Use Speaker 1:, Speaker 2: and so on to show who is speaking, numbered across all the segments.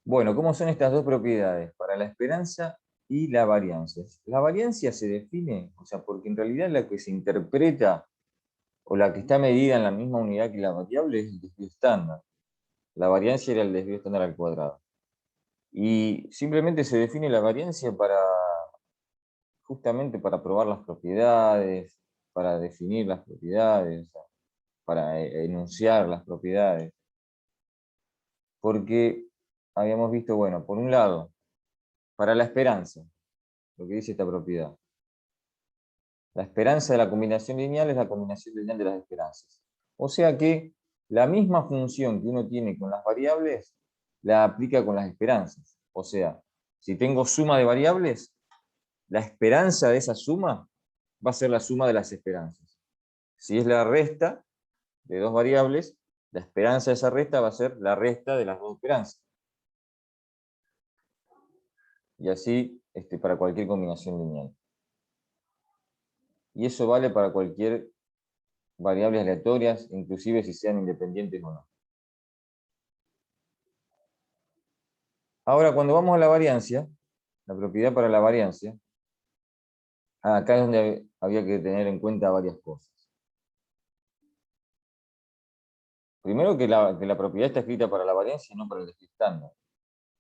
Speaker 1: Bueno, ¿cómo son estas dos propiedades? Para la esperanza y la variancia. La variancia se define, o sea, porque en realidad la que se interpreta o la que está medida en la misma unidad que la variable es el desvío estándar. La variancia era el desvío estándar al cuadrado. Y simplemente se define la variancia justamente para probar las propiedades, para definir las propiedades, o sea, para enunciar las propiedades. Porque habíamos visto, bueno, por un lado, para la esperanza, lo que dice esta propiedad. La esperanza de la combinación lineal es la combinación lineal de las esperanzas. O sea que la misma función que uno tiene con las variables, la aplica con las esperanzas. O sea, si tengo suma de variables, la esperanza de esa suma va a ser la suma de las esperanzas. Si es la resta de dos variables, la esperanza de esa resta va a ser la resta de las dos esperanzas. Y así para cualquier combinación lineal. Y eso vale para cualquier variables aleatorias, inclusive si sean independientes o no. Ahora, cuando vamos a la variancia, la propiedad para la variancia, acá es donde había que tener en cuenta varias cosas. Primero que la propiedad está escrita para la variancia y no para el desvío estándar.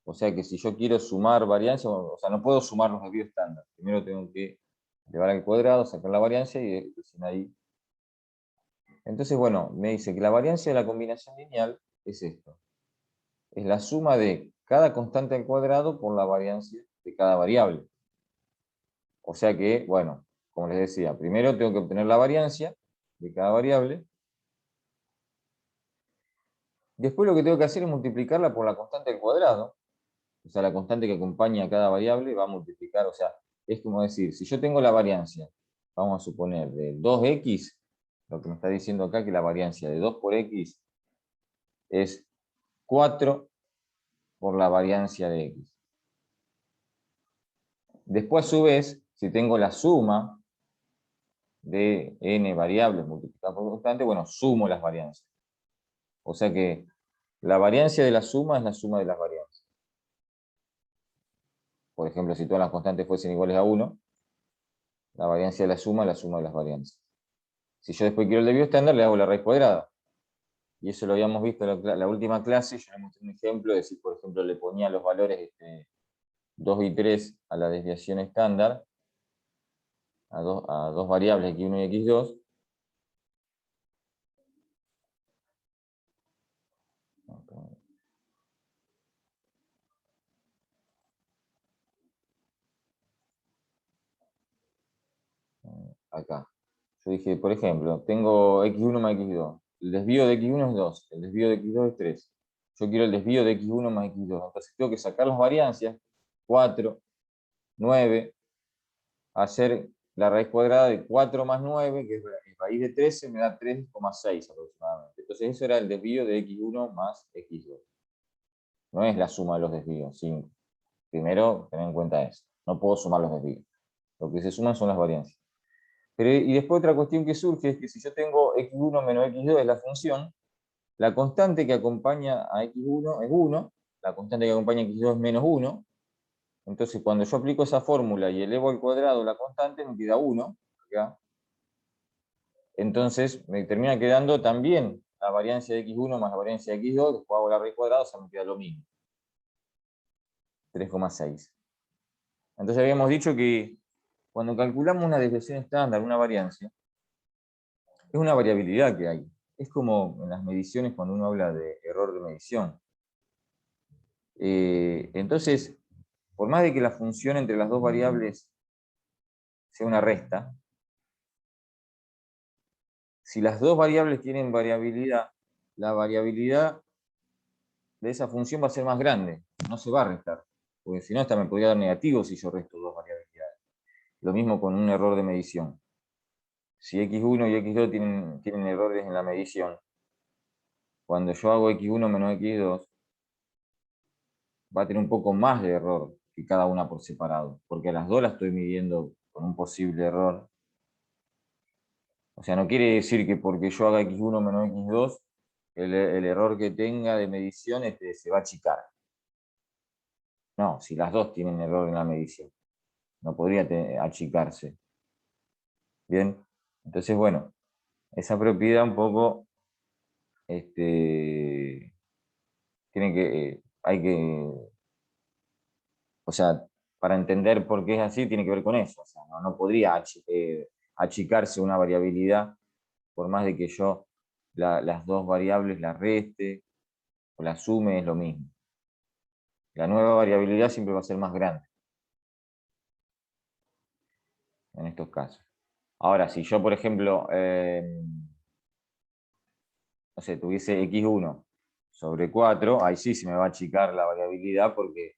Speaker 1: O sea que si yo quiero sumar variancia, o sea, no puedo sumar los desvíos estándar. Primero tengo que elevar al cuadrado, sacar la variancia y recién ahí. Entonces, bueno, me dice que la variancia de la combinación lineal es esto. Es la suma de cada constante al cuadrado por la variancia de cada variable. O sea que, bueno, como les decía, primero tengo que obtener la variancia de cada variable. Después lo que tengo que hacer es multiplicarla por la constante al cuadrado. O sea, la constante que acompaña a cada variable va a multiplicar. O sea, es como decir, si yo tengo la variancia, vamos a suponer, de 2x, lo que me está diciendo acá que la variancia de 2 por x es 4 por la variancia de x. Después, a su vez, si tengo la suma de n variables multiplicadas por constante, bueno, sumo las variancias. O sea que la variancia de la suma es la suma de las variancias. Por ejemplo, si todas las constantes fuesen iguales a 1, la variancia de la suma es la suma de las variancias. Si yo después quiero el desvío estándar, le hago la raíz cuadrada. Y eso lo habíamos visto en la última clase. Yo le mostré un ejemplo de si, por ejemplo, le ponía los valores 2 y 3 a la desviación estándar, a dos variables x1 y x2, acá. Yo dije, por ejemplo, tengo x1 más x2. El desvío de x1 es 2, el desvío de x2 es 3. Yo quiero el desvío de x1 más x2. Entonces tengo que sacar las variancias, 4, 9, hacer la raíz cuadrada de 4 más 9, que es raíz de 13, me da 3,6 aproximadamente. Entonces eso era el desvío de x1 más x2. No es la suma de los desvíos, 5. Primero, tener en cuenta eso. No puedo sumar los desvíos. Lo que se suman son las variancias. Pero, y después otra cuestión que surge es que si yo tengo x1 menos x2 es la función, la constante que acompaña a x1 es 1, la constante que acompaña a x2 es menos 1, entonces cuando yo aplico esa fórmula y elevo al cuadrado la constante me queda 1, ¿ya? Entonces me termina quedando también la variancia de x1 más la variancia de x2, después hago la raíz cuadrada, o sea me queda lo mismo, 3,6. Entonces habíamos dicho que cuando calculamos una desviación estándar, una variancia, es una variabilidad que hay. Es como en las mediciones cuando uno habla de error de medición. Entonces, por más de que la función entre las dos variables sea una resta, si las dos variables tienen variabilidad, la variabilidad de esa función va a ser más grande, no se va a restar, porque si no, hasta me podría dar negativo si yo resto dos variabilidades. Lo mismo con un error de medición. Si x1 y x2 tienen errores en la medición, cuando yo hago x1 menos x2, va a tener un poco más de error que cada una por separado, porque a las dos las estoy midiendo con un posible error. O sea, no quiere decir que porque yo haga x1 menos x2, el error que tenga de medición se va a achicar. No, si las dos tienen error en la medición, no podría achicarse. Bien, entonces, bueno, esa propiedad un poco, tiene que, hay que, o sea, para entender por qué es así, tiene que ver con eso. O sea, no podría achicarse una variabilidad por más de que yo las dos variables las reste o las sume, es lo mismo. La nueva variabilidad siempre va a ser más grande en estos casos. Ahora, si yo, por ejemplo, no sé, tuviese x1 sobre 4, ahí sí se me va a achicar la variabilidad porque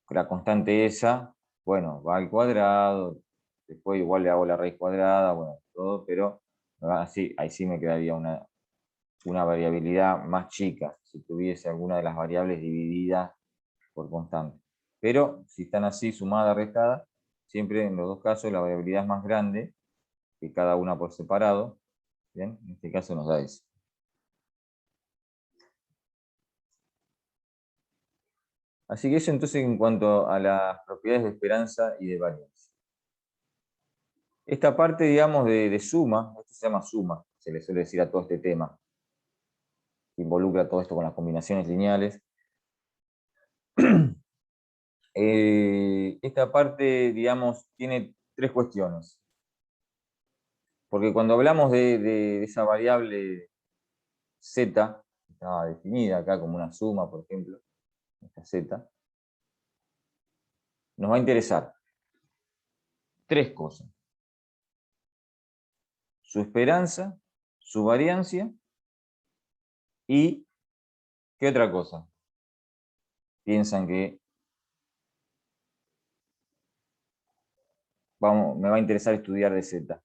Speaker 1: la constante esa, bueno, va al cuadrado, después igual le hago la raíz cuadrada, bueno, todo, pero así, ahí sí me quedaría una variabilidad más chica si tuviese alguna de las variables divididas por constante. Pero si están así, sumada, restada, siempre en los dos casos la variabilidad es más grande que cada una por separado. Bien, en este caso nos da eso. Así que eso entonces en cuanto a las propiedades de esperanza y de varianza. Esta parte, digamos, de suma, esto se llama suma, se le suele decir a todo este tema, que involucra todo esto con las combinaciones lineales. Esta parte, digamos, tiene tres cuestiones. Porque cuando hablamos de esa variable z, que estaba definida acá como una suma, por ejemplo, esta z, nos va a interesar tres cosas: su esperanza, su variancia y ¿qué otra cosa piensan que me va a interesar estudiar de z?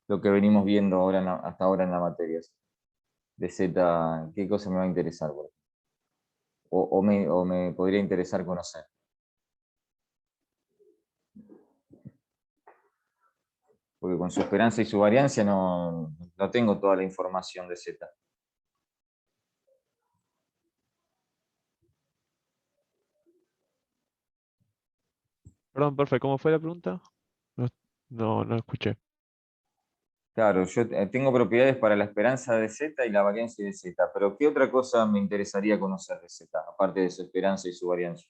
Speaker 1: Lo que venimos viendo ahora hasta ahora en la materia. De z, ¿qué cosa me va a interesar? O me podría interesar conocer. Porque con su esperanza y su variancia no tengo toda la información de z.
Speaker 2: Perdón, profe, ¿cómo fue la pregunta? No, no escuché.
Speaker 1: Claro, yo tengo propiedades para la esperanza de z y la variancia de z, pero ¿qué otra cosa me interesaría conocer de z, aparte de su esperanza y su variancia?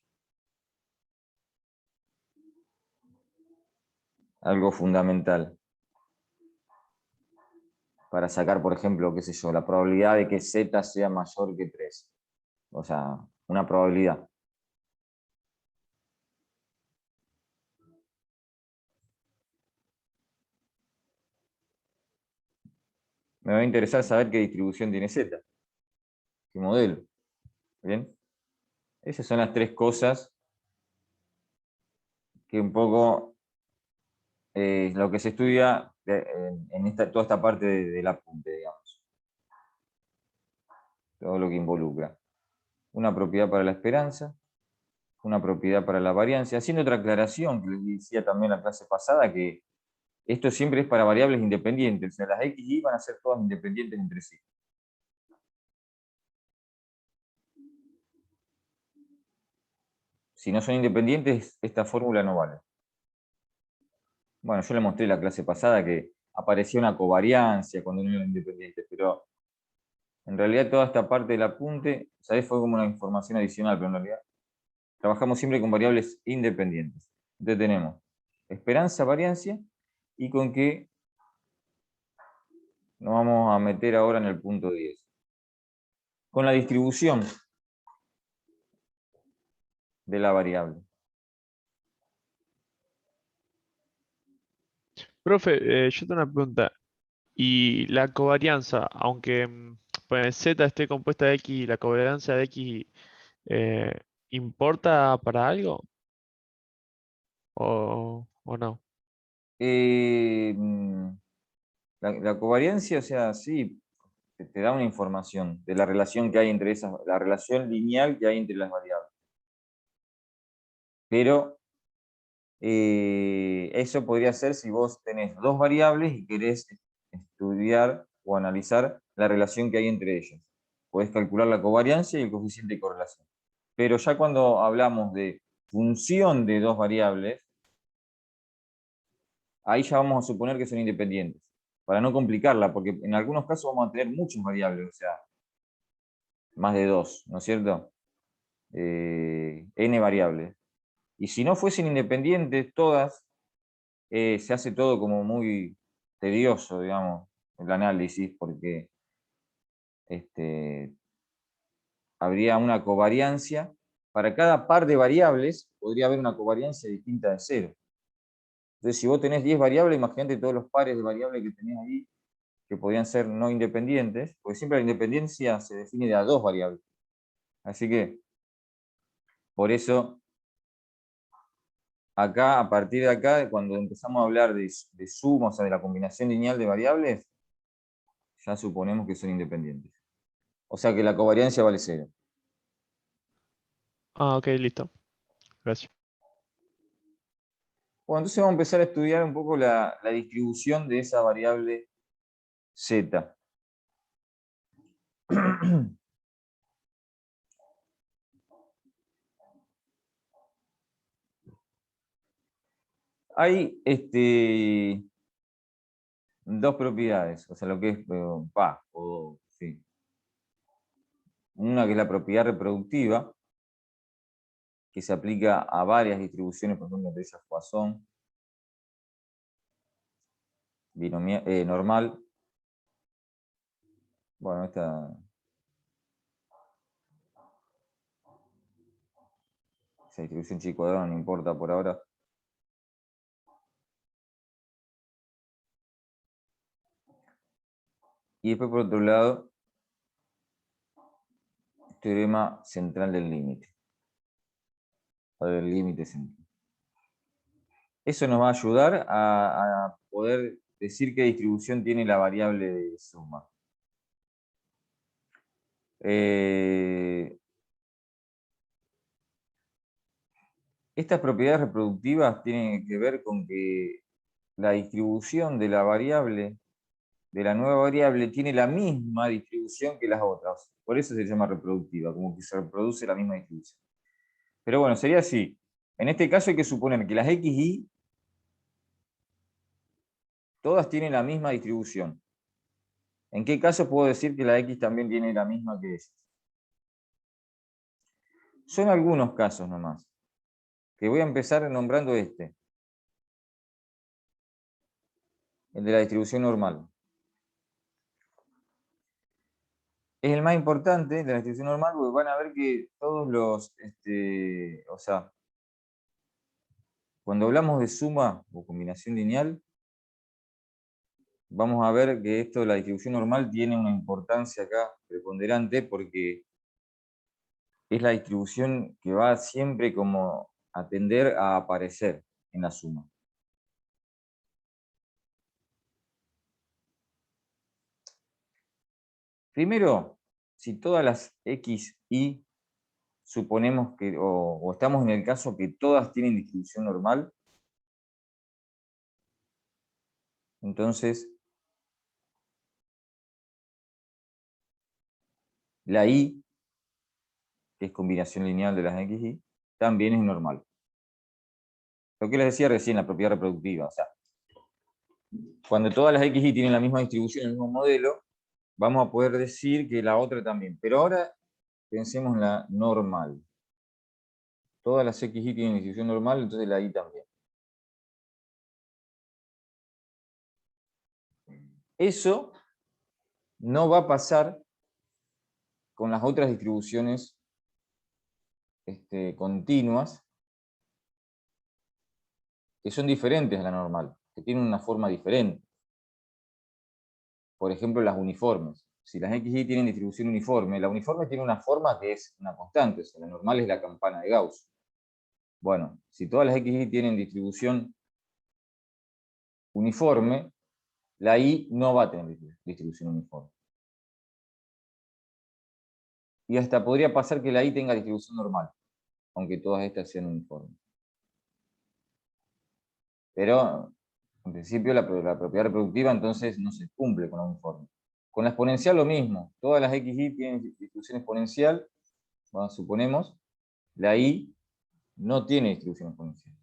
Speaker 1: Algo fundamental para sacar, por ejemplo, qué sé yo, la probabilidad de que z sea mayor que 3. O sea, una probabilidad. Me va a interesar saber qué distribución tiene z, qué modelo. ¿Bien? Esas son las tres cosas que un poco lo que se estudia en toda esta parte del apunte, digamos. Todo lo que involucra. Una propiedad para la esperanza, una propiedad para la variancia. Haciendo otra aclaración que les decía también la clase pasada, que esto siempre es para variables independientes. O sea, las x y van a ser todas independientes entre sí. Si no son independientes, esta fórmula no vale. Bueno, yo le mostré la clase pasada que aparecía una covariancia cuando no eran independientes, pero en realidad toda esta parte del apunte, ¿sabés? Fue como una información adicional, pero en realidad trabajamos siempre con variables independientes. Entonces tenemos esperanza, variancia, y con qué nos vamos a meter ahora en el punto 10. Con la distribución de la variable.
Speaker 2: Profe, yo tengo una pregunta. ¿Y la covarianza, aunque pues, Z esté compuesta de X y la covarianza de X eh, importa para algo? ¿O no?
Speaker 1: Eh, la covariancia, o sea, sí, te da una información de la relación que hay entre esas, la relación lineal que hay entre las variables. Pero eso podría ser si vos tenés dos variables y querés estudiar o analizar la relación que hay entre ellas. Podés calcular la covariancia y el coeficiente de correlación. Pero ya cuando hablamos de función de dos variables, ahí ya vamos a suponer que son independientes, para no complicarla, porque en algunos casos vamos a tener muchas variables, o sea, más de dos, ¿no es cierto? N variables. Y si no fuesen independientes todas, se hace todo como muy tedioso, digamos, el análisis, porque habría una covariancia. Para cada par de variables podría haber una covariancia distinta de cero. Entonces, si vos tenés 10 variables, imagínate todos los pares de variables que tenés ahí, que podrían ser no independientes, porque siempre la independencia se define de a dos variables. Así que, por eso, acá, a partir de acá, cuando empezamos a hablar de suma, o sea, de la combinación lineal de variables, ya suponemos que son independientes. O sea que la covariancia vale cero.
Speaker 2: Ah, ok, listo. Gracias.
Speaker 1: Bueno, entonces vamos a empezar a estudiar un poco la distribución de esa variable z. Hay dos propiedades, o sea, lo que es, sí. Una que es la propiedad reproductiva, que se aplica a varias distribuciones, por ejemplo, de ellas Poisson, normal. Bueno, esa distribución chi cuadrado no importa por ahora. Y después, por otro lado, teorema central del límite. O del límite central. Eso nos va a ayudar a poder decir qué distribución tiene la variable de suma. Estas propiedades reproductivas tienen que ver con que la distribución de la variable, de la nueva variable, tiene la misma distribución que las otras. Por eso se llama reproductiva, como que se reproduce la misma distribución. Pero bueno, sería así. En este caso hay que suponer que las xy todas tienen la misma distribución. ¿En qué caso puedo decir que la x también tiene la misma que esas? Son algunos casos nomás, que voy a empezar nombrando el de la distribución normal. Es el más importante de la distribución normal porque van a ver que todos o sea, cuando hablamos de suma o combinación lineal, vamos a ver que esto de la distribución normal tiene una importancia acá preponderante porque es la distribución que va siempre como a tender a aparecer en la suma. Primero, si todas las x, y suponemos que, o estamos en el caso que todas tienen distribución normal, entonces la y, que es combinación lineal de las x, y, también es normal. Lo que les decía recién, la propiedad reproductiva. O sea, cuando todas las x, y tienen la misma distribución, el mismo modelo, vamos a poder decir que la otra también. Pero ahora pensemos en la normal. Todas las x, y tienen distribución normal, entonces la y también. Eso no va a pasar con las otras distribuciones continuas, que son diferentes a la normal, que tienen una forma diferente. Por ejemplo, las uniformes. Si las XY tienen distribución uniforme, la uniforme tiene una forma que es una constante, o sea, la normal es la campana de Gauss. Bueno, si todas las XY tienen distribución uniforme, la Y no va a tener distribución uniforme. Y hasta podría pasar que la Y tenga distribución normal, aunque todas estas sean uniformes. Pero, en principio, la propiedad reproductiva entonces no se cumple con la uniforme. Con la exponencial lo mismo. Todas las XY tienen distribución exponencial, bueno, suponemos, la I no tiene distribución exponencial.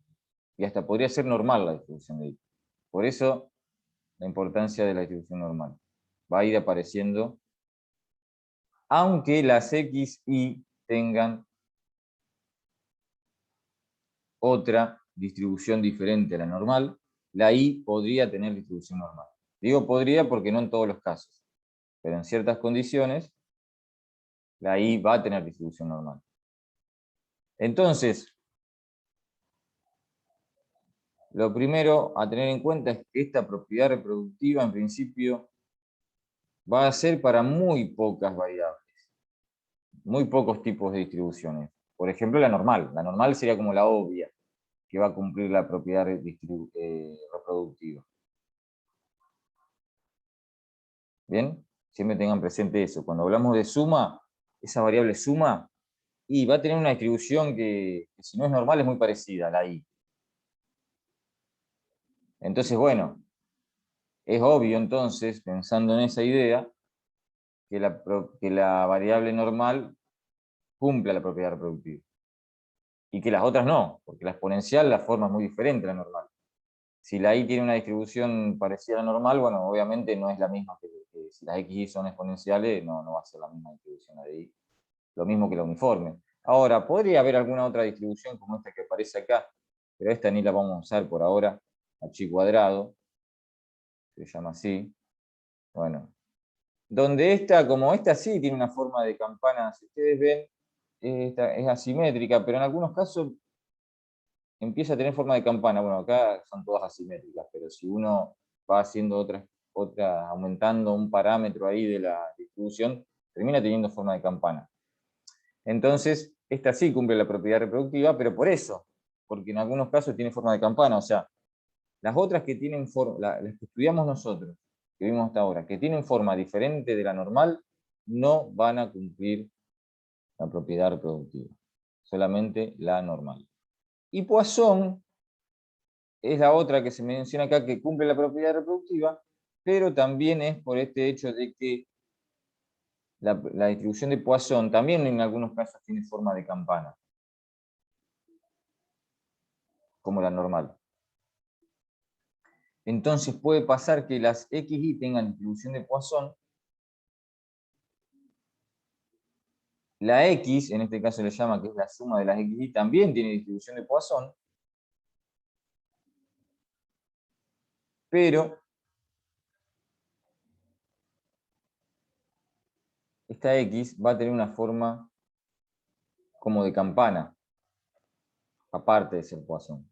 Speaker 1: Y hasta podría ser normal la distribución de I. Por eso, la importancia de la distribución normal. Va a ir apareciendo, aunque las X, Y tengan otra distribución diferente a la normal, la I podría tener distribución normal. Digo podría porque no en todos los casos, pero en ciertas condiciones, la I va a tener distribución normal. Entonces, lo primero a tener en cuenta es que esta propiedad reproductiva, en principio, va a ser para muy pocas variables, muy pocos tipos de distribuciones. Por ejemplo, la normal. La normal sería como la obvia, que va a cumplir la propiedad reproductiva. ¿Bien? Siempre tengan presente eso. Cuando hablamos de suma, esa variable suma, y va a tener una distribución que si no es normal es muy parecida a la I. Entonces, bueno, es obvio entonces, pensando en esa idea, que la variable normal cumple la propiedad reproductiva. Y que las otras no, porque la exponencial la forma es muy diferente a la normal. Si la I tiene una distribución parecida a la normal, bueno, obviamente no es la misma que si las X y son exponenciales, no va a ser la misma distribución de I. Lo mismo que la uniforme. Ahora, podría haber alguna otra distribución como esta que aparece acá, pero esta ni la vamos a usar por ahora, H cuadrado, se llama así. Bueno, donde esta, como esta sí tiene una forma de campana, si ustedes ven, esta es asimétrica, pero en algunos casos empieza a tener forma de campana. Bueno, acá son todas asimétricas, pero si uno va haciendo otras, aumentando un parámetro ahí de la distribución, termina teniendo forma de campana. Entonces, esta sí cumple la propiedad reproductiva, pero por eso, porque en algunos casos tiene forma de campana. O sea, las otras que tienen forma, las que estudiamos nosotros, que vimos hasta ahora, que tienen forma diferente de la normal, no van a cumplir la propiedad reproductiva. Solamente la normal. Y Poisson es la otra que se menciona acá que cumple la propiedad reproductiva, pero también es por este hecho de que la distribución de Poisson también en algunos casos tiene forma de campana, como la normal. Entonces puede pasar que las XY tengan distribución de Poisson. La X, en este caso le llama que es la suma de las XY, también tiene distribución de Poisson. Pero esta X va a tener una forma como de campana, aparte de ser Poisson.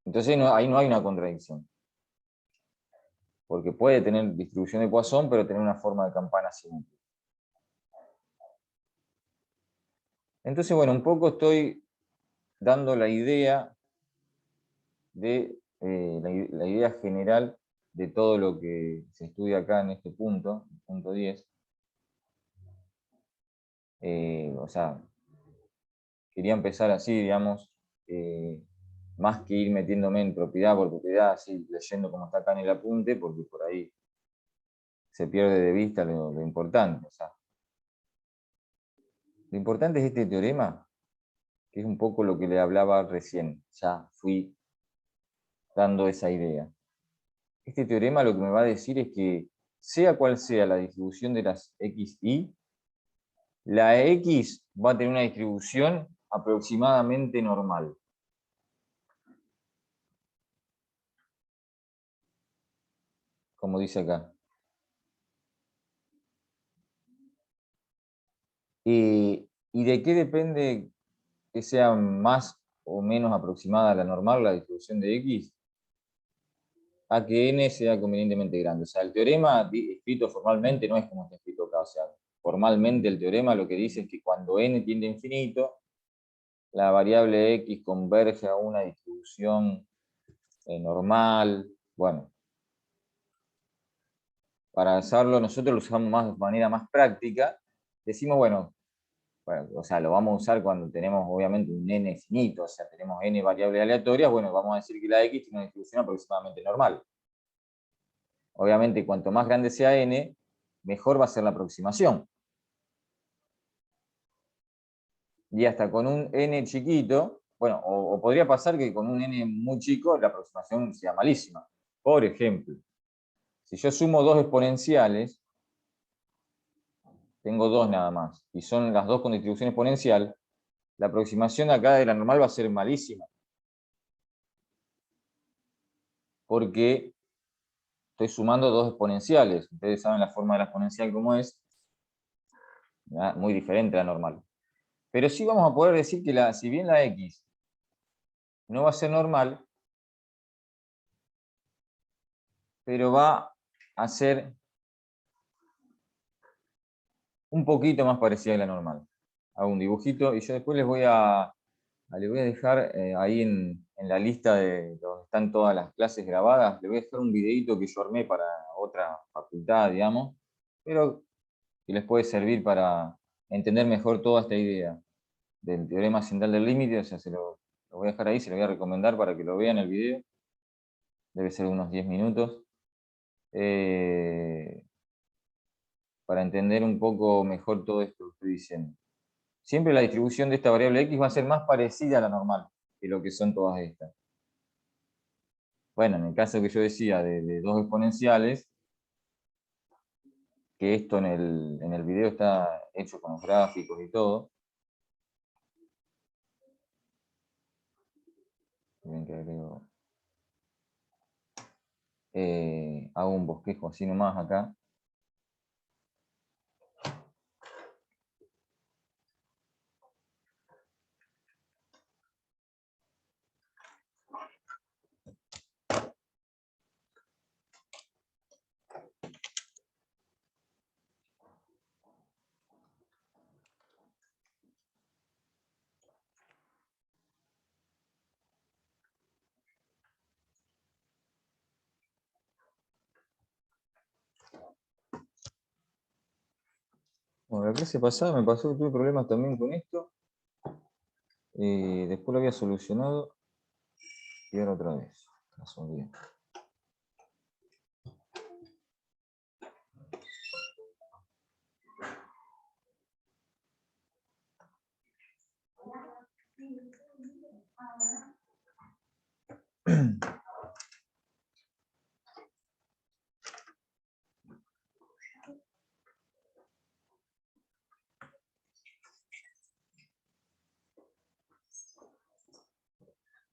Speaker 1: Entonces ahí no hay una contradicción. Porque puede tener distribución de Poisson, pero tener una forma de campana simétrica. Entonces, bueno, un poco estoy dando la idea de la idea general de todo lo que se estudia acá en este punto, punto 10. O sea, quería empezar así, digamos, más que ir metiéndome en propiedad por propiedad, así leyendo como está acá en el apunte, porque por ahí se pierde de vista lo importante. O sea, lo importante es este teorema, que es un poco lo que le hablaba recién. Ya fui dando esa idea. Este teorema lo que me va a decir es que, sea cual sea la distribución de las x, y, la x va a tener una distribución aproximadamente normal. Como dice acá. ¿Y de qué depende que sea más o menos aproximada a la normal, la distribución de x? A que n sea convenientemente grande. O sea, el teorema escrito formalmente no es como está escrito acá. O sea, formalmente el teorema lo que dice es que cuando n tiende a infinito, la variable x converge a una distribución normal. Bueno, para hacerlo nosotros lo usamos de manera más práctica. Decimos, bueno, o sea, lo vamos a usar cuando tenemos obviamente un n finito, o sea, tenemos n variables aleatorias, bueno, vamos a decir que la x tiene una distribución aproximadamente normal. Obviamente, cuanto más grande sea n, mejor va a ser la aproximación. y hasta con un n chiquito, bueno, o podría pasar que con un n muy chico la aproximación sea malísima. Por ejemplo, si yo sumo dos exponenciales, tengo dos nada más, y son las dos con distribución exponencial, la aproximación acá de la normal va a ser malísima. Porque estoy sumando dos exponenciales. Ustedes saben la forma de la exponencial cómo es. Muy diferente a la normal. Pero sí vamos a poder decir que si bien la x no va a ser normal, pero va a ser un poquito más parecida a la normal. Hago un dibujito y yo después les voy a dejar ahí en la lista de donde están todas las clases grabadas, les voy a dejar un videito que yo armé para otra facultad, digamos, pero que les puede servir para entender mejor toda esta idea del teorema central del límite. O sea, lo voy a dejar ahí, se lo voy a recomendar para que lo vean el video. Debe ser unos 10 minutos. Para entender un poco mejor todo esto que estoy diciendo. Siempre la distribución de esta variable x va a ser más parecida a la normal que lo que son todas estas. Bueno, en el caso que yo decía de dos exponenciales, que esto en el video está hecho con los gráficos y todo. Ven que agrego, hago un bosquejo así nomás acá. Bueno, la clase pasada me pasó que tuve problemas también con esto. Después lo había solucionado y ahora otra vez. Bien.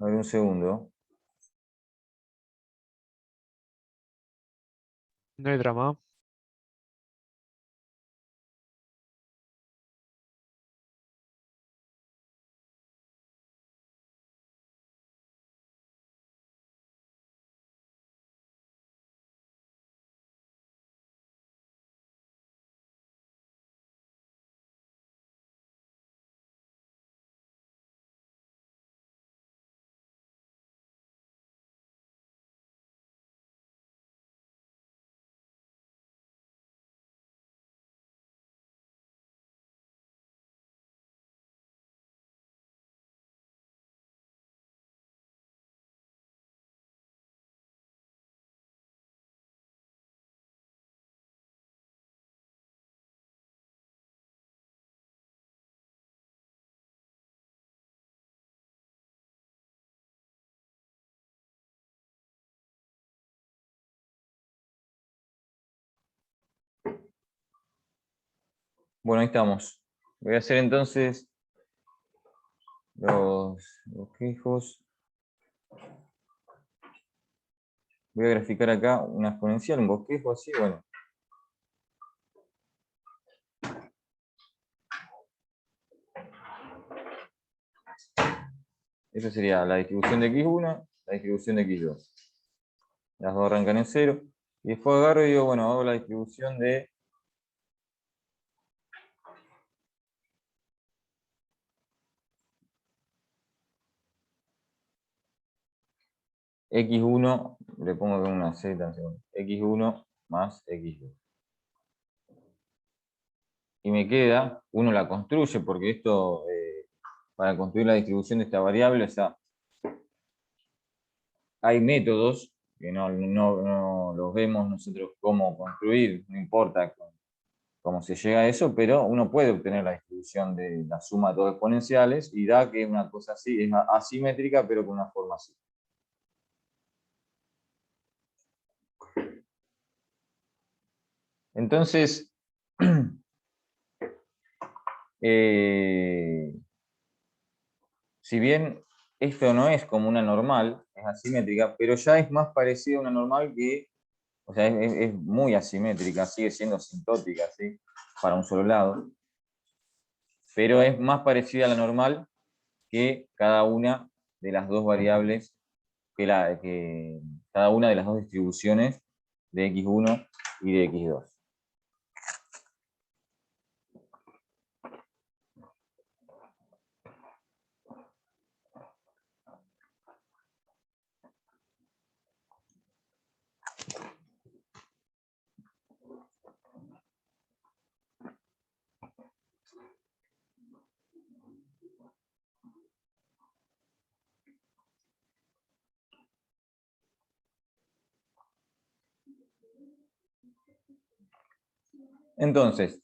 Speaker 1: A ver, un segundo.
Speaker 2: No hay drama.
Speaker 1: Bueno, ahí estamos. Voy a hacer entonces los bosquejos. Voy a graficar acá una exponencial, un bosquejo así, bueno. Esa sería la distribución de x1, la distribución de x2. Las dos arrancan en 0. Y después agarro y digo, bueno, hago la distribución de x1, le pongo con una z, x1 más x2. Y me queda, uno la construye, porque esto, para construir la distribución de esta variable, o sea, hay métodos que no los vemos nosotros cómo construir, no importa cómo se llega a eso, pero uno puede obtener la distribución de la suma de dos exponenciales y da que una cosa así es asimétrica, pero con una forma así. Entonces, si bien esto no es como una normal, es asimétrica, pero ya es más parecida a una normal que, o sea, es muy asimétrica, sigue siendo asintótica, ¿sí? Para un solo lado, pero es más parecida a la normal que cada una de las dos variables, que cada una de las dos distribuciones de x1 y de x2. Entonces,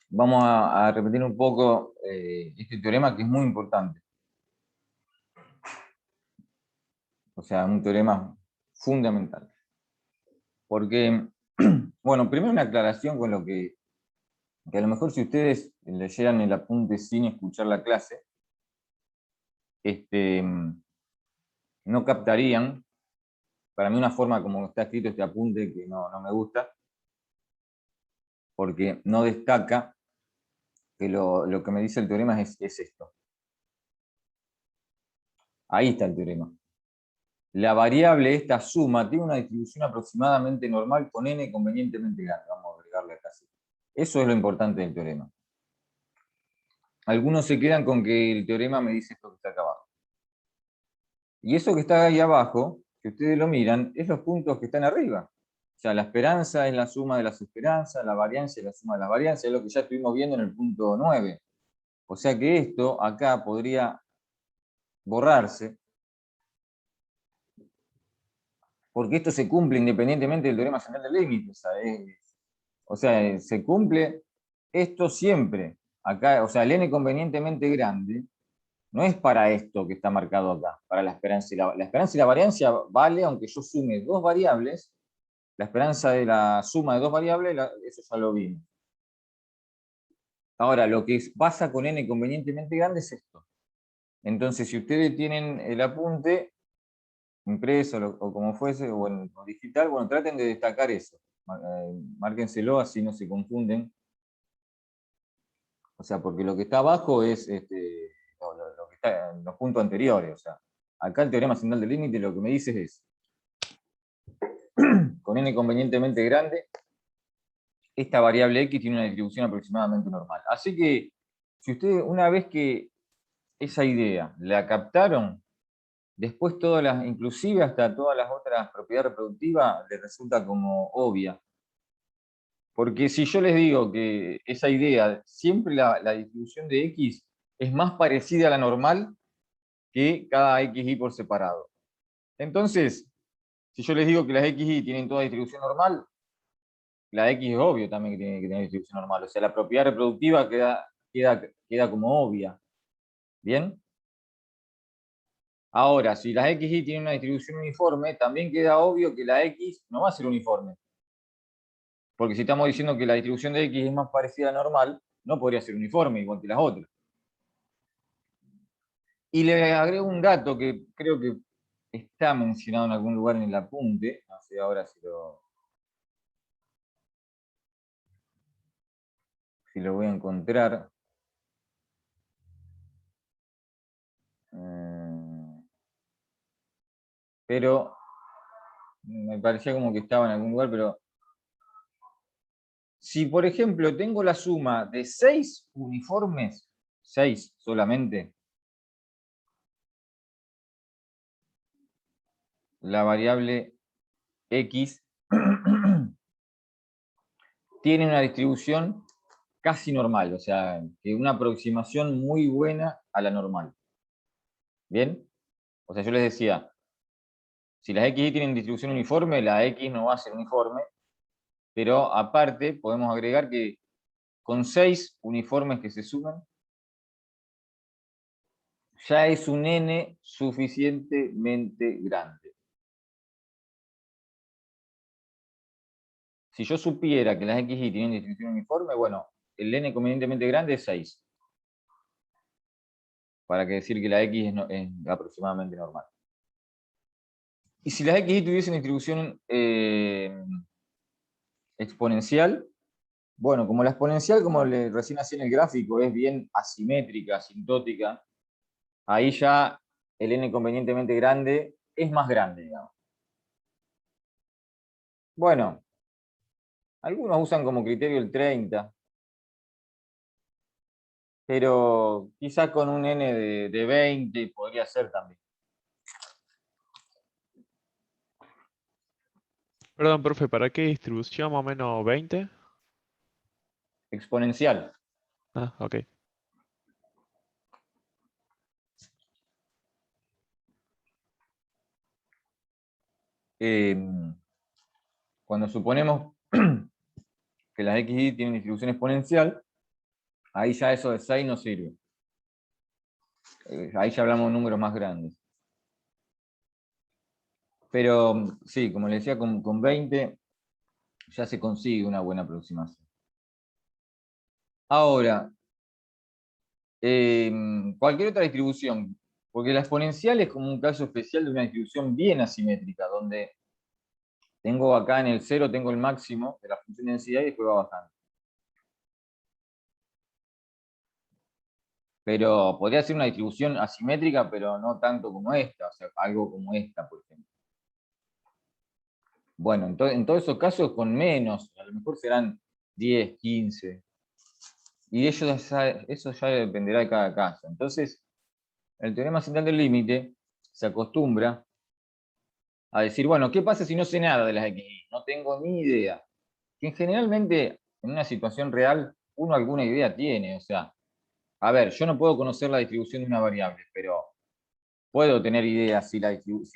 Speaker 1: vamos a repetir un poco este teorema que es muy importante. O sea, un teorema fundamental. Porque, bueno, primero una aclaración con lo que a lo mejor si ustedes leyeran el apunte sin escuchar la clase, no captarían, para mí una forma como está escrito este apunte que no me gusta, porque no destaca que lo que me dice el teorema es esto. Ahí está el teorema. La variable, esta suma, tiene una distribución aproximadamente normal con n convenientemente grande. Vamos a agregarle acá así. Eso es lo importante del teorema. Algunos se quedan con que el teorema me dice esto que está acá abajo. Y eso que está ahí abajo, que ustedes lo miran, es los puntos que están arriba. O sea, la esperanza es la suma de las esperanzas, la variancia es la suma de las varianzas, es lo que ya estuvimos viendo en el punto 9. O sea que esto acá podría borrarse, porque esto se cumple independientemente del teorema general del límite. O sea, se cumple esto siempre. Acá, o sea, el n convenientemente grande no es para esto que está marcado acá, para la esperanza y la esperanza y la variancia vale aunque yo sume dos variables, la esperanza de la suma de dos variables, eso ya lo vimos. Ahora, lo que pasa con n convenientemente grande es esto. Entonces, si ustedes tienen el apunte impreso o como fuese, o en digital, bueno, traten de destacar eso. Márquenselo, así no se confunden. O sea, porque lo que está abajo es lo que está en los puntos anteriores. O sea, acá el teorema central del límite lo que me dice es, con n convenientemente grande, esta variable x tiene una distribución aproximadamente normal. Así que, si ustedes, una vez que esa idea la captaron, después todas las, inclusive hasta todas las otras propiedades reproductivas, les resulta como obvia. Porque si yo les digo que esa idea, siempre la distribución de x es más parecida a la normal que cada xy por separado. Entonces, si yo les digo que las xy tienen toda distribución normal, la x es obvio también que tiene que tener distribución normal. O sea, la propiedad reproductiva queda como obvia. ¿Bien? Ahora, si las xy tienen una distribución uniforme, también queda obvio que la x no va a ser uniforme. Porque si estamos diciendo que la distribución de x es más parecida a la normal, no podría ser uniforme igual que las otras. Y le agrego un dato que creo que está mencionado en algún lugar en el apunte, no sé ahora si lo voy a encontrar. Pero me parecía como que estaba en algún lugar, pero si por ejemplo tengo la suma de 6 uniformes, 6 solamente, la variable x tiene una distribución casi normal, o sea, que una aproximación muy buena a la normal. ¿Bien? O sea, yo les decía, Si las XY tienen distribución uniforme, la X no va a ser uniforme, pero aparte podemos agregar que con 6 uniformes que se suman, ya es un n suficientemente grande. Si yo supiera que las XY tienen distribución uniforme, bueno, el n convenientemente grande es 6. Para que decir que la X es aproximadamente normal. Y si las XY tuviesen distribución exponencial, bueno, como la exponencial, como recién hacía en el gráfico, es bien asimétrica, asintótica, ahí ya el n convenientemente grande es más grande, digamos. Bueno, algunos usan como criterio el 30, pero quizás con un n de 20 podría ser también.
Speaker 2: Perdón, profe, ¿para qué distribución más o menos 20?
Speaker 1: Exponencial.
Speaker 2: Ah, ok.
Speaker 1: Cuando suponemos que las XY tienen distribución exponencial, ahí ya eso de 6 no sirve. Ahí ya hablamos de números más grandes. Pero sí, como le decía, con 20 ya se consigue una buena aproximación. Ahora, cualquier otra distribución, porque la exponencial es como un caso especial de una distribución bien asimétrica, donde tengo acá en el 0, tengo el máximo de la función de densidad y después va bajando. Pero podría ser una distribución asimétrica, pero no tanto como esta, o sea, algo como esta, por ejemplo. Bueno, en todos esos casos con menos, a lo mejor serán 10, 15. Y eso ya dependerá de cada caso. Entonces, el teorema central del límite se acostumbra a decir, bueno, ¿qué pasa si no sé nada de las XY? No tengo ni idea. Que generalmente, en una situación real, uno alguna idea tiene. O sea, a ver, yo no puedo conocer la distribución de una variable, pero puedo tener idea si la distribución